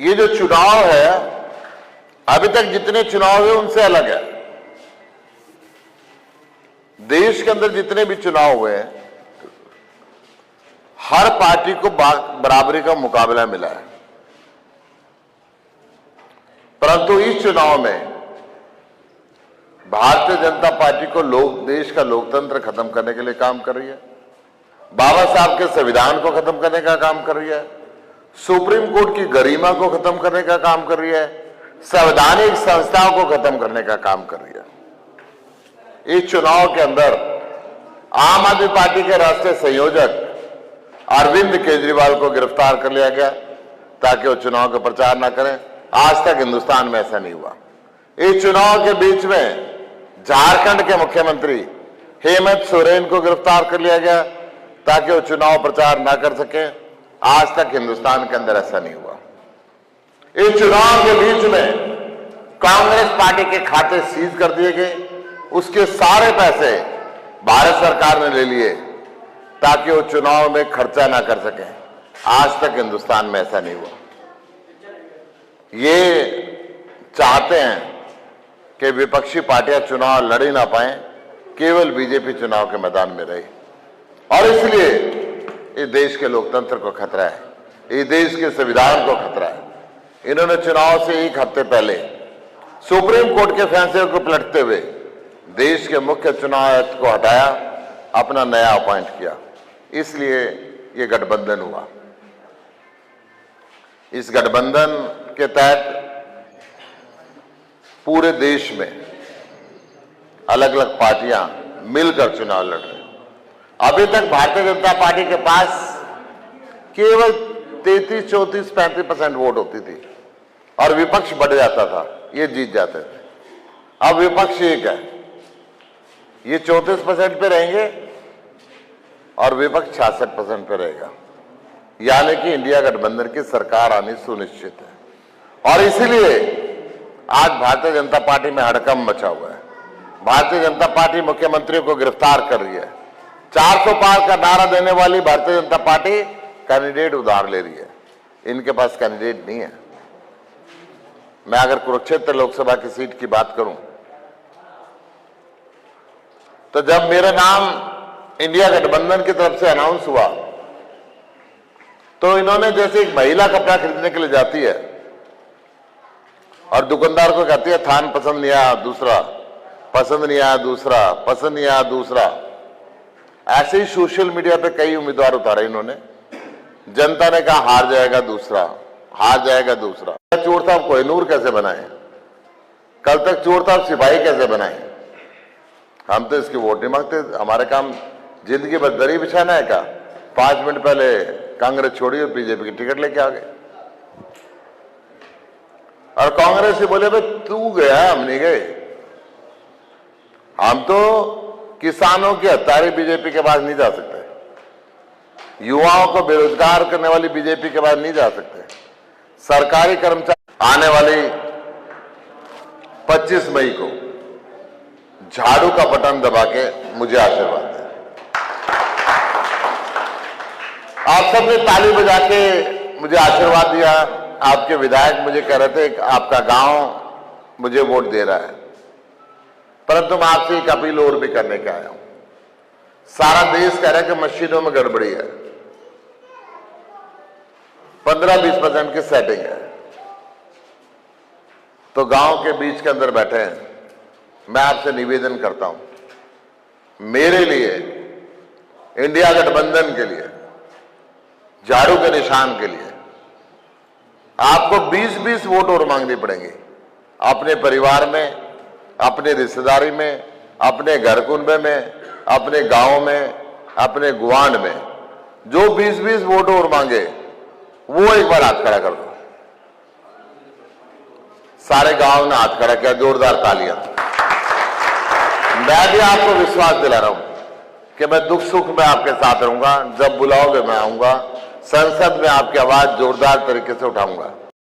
ये जो चुनाव है, अभी तक जितने चुनाव हुए उनसे अलग है। देश के अंदर जितने भी चुनाव हुए हैं, हर पार्टी को बराबरी का मुकाबला मिला है, परंतु इस चुनाव में भारतीय जनता पार्टी को देश का लोकतंत्र खत्म करने के लिए काम कर रही है, बाबा साहब के संविधान को खत्म करने का काम कर रही है, सुप्रीम कोर्ट की गरिमा को खत्म करने का काम कर रही है, संवैधानिक संस्थाओं को खत्म करने का काम कर रही है। इस चुनाव के अंदर आम आदमी पार्टी के राष्ट्रीय संयोजक अरविंद केजरीवाल को गिरफ्तार कर लिया गया ताकि वो चुनाव का प्रचार ना करें। आज तक हिंदुस्तान में ऐसा नहीं हुआ। इस चुनाव के बीच में झारखंड के मुख्यमंत्री हेमंत सोरेन को गिरफ्तार कर लिया गया ताकि वो चुनाव प्रचार ना कर सके। आज तक हिंदुस्तान के अंदर ऐसा नहीं हुआ। इस चुनाव के बीच में कांग्रेस पार्टी के खाते सीज कर दिए गए, उसके सारे पैसे भारत सरकार ने ले लिए ताकि वो चुनाव में खर्चा ना कर सके। आज तक हिंदुस्तान में ऐसा नहीं हुआ। ये चाहते हैं कि विपक्षी पार्टियां चुनाव लड़ ही ना पाए, केवल बीजेपी चुनाव के मैदान में रही, और इसलिए इस देश के लोकतंत्र को खतरा है, इस देश के संविधान को खतरा है। इन्होंने चुनाव से एक हफ्ते पहले सुप्रीम कोर्ट के फैसले को पलटते हुए देश के मुख्य चुनाव आयुक्त को हटाया, अपना नया अपॉइंट किया, इसलिए ये गठबंधन हुआ। इस गठबंधन के तहत पूरे देश में अलग अलग पार्टियां मिलकर चुनाव लड़ रही हैं। अभी तक भारतीय जनता पार्टी के पास केवल 33, 34, 35% वोट होती थी और विपक्ष बढ़ जाता था, ये जीत जाते थे। अब विपक्ष एक है, ये 34% पे रहेंगे और विपक्ष 66% पे रहेगा, यानी कि इंडिया गठबंधन की सरकार आनी सुनिश्चित है। और इसीलिए आज भारतीय जनता पार्टी में हड़कंप मचा हुआ है। भारतीय जनता पार्टी मुख्यमंत्रियों को गिरफ्तार कर रही है। 400 पार का नारा देने वाली भारतीय जनता पार्टी कैंडिडेट उधार ले रही है। इनके पास कैंडिडेट नहीं है। मैं अगर कुरुक्षेत्र लोकसभा की सीट की बात करूं तो जब मेरा नाम इंडिया गठबंधन की तरफ से अनाउंस हुआ तो इन्होंने जैसे एक महिला कपड़ा खरीदने के लिए जाती है और दुकानदार को कहती है थान पसंद नहीं आया दूसरा, पसंद नहीं आया दूसरा, पसंद नहीं आया दूसरा, ऐसे ही सोशल मीडिया पे कई उम्मीदवार उतारे इन्होंने। जनता ने कहा हार जाएगा दूसरा, हार जाएगा दूसरा। चोर साहब कोहिनूर कैसे बनाए, कल तक चोर साहब सिपाही कैसे बनाए। हम तो इसकी वोट नहीं मांगते, हमारे काम जिंदगी भर दरी बिछाना है क्या। 5 मिनट पहले कांग्रेस छोड़ी और बीजेपी की टिकट लेके आ गए, और कांग्रेस से बोले भाई तू गया हम नहीं गए। हम तो किसानों की हत्यारी बीजेपी के पास नहीं जा सकते, युवाओं को बेरोजगार करने वाली बीजेपी के पास नहीं जा सकते, सरकारी कर्मचारी। आने वाली 25 मई को झाड़ू का बटन दबा के मुझे आशीर्वाद दें। आप सबने ताली बजा के मुझे आशीर्वाद दिया। आपके विधायक मुझे कह रहे थे कि आपका गांव मुझे वोट दे रहा है, परंतु मैं आपसे एक अपील और भी करने का आया हूं। सारा देश कह रहा है कि मशीनों में गड़बड़ी है, 15-20% की सेटिंग है, तो गांव के बीच के अंदर बैठे हैं। मैं आपसे निवेदन करता हूं, मेरे लिए, इंडिया गठबंधन के लिए, झाड़ू के निशान के लिए आपको 20-20 वोट और मांगनी पड़ेंगे। अपने परिवार में, अपने रिश्तेदारी में, अपने घर कुनबे में, अपने गांव में, अपने गुआंढ में जो 20-20 वोट और मांगे वो एक बार हाथ खड़ा कर दो। सारे गांव ने हाथ खड़ा किया, जोरदार तालियां। मैं भी आपको विश्वास दिला रहा हूं कि मैं दुख सुख में आपके साथ रहूंगा। जब बुलाओगे मैं आऊंगा, संसद में आपकी आवाज जोरदार तरीके से उठाऊंगा।